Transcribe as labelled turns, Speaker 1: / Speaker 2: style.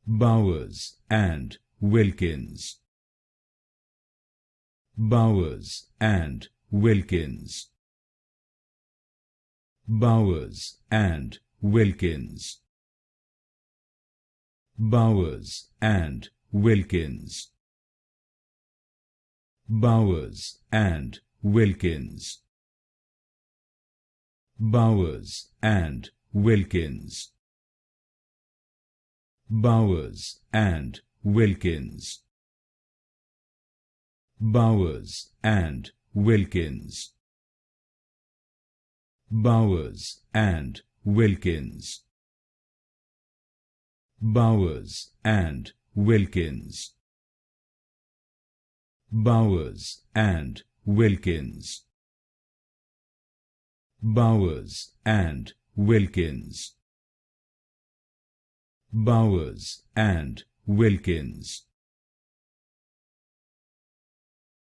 Speaker 1: Bowers and Wilkins. Bowers and Wilkins. Bowers and Wilkins. Bowers and Wilkins. Bowers and Wilkins. Bowers and Wilkins. Bowers and Wilkins. Bowers and Wilkins. Bowers and Wilkins. Bowers and Wilkins. Bowers and Wilkins. Bowers and Wilkins. Bowers and Wilkins.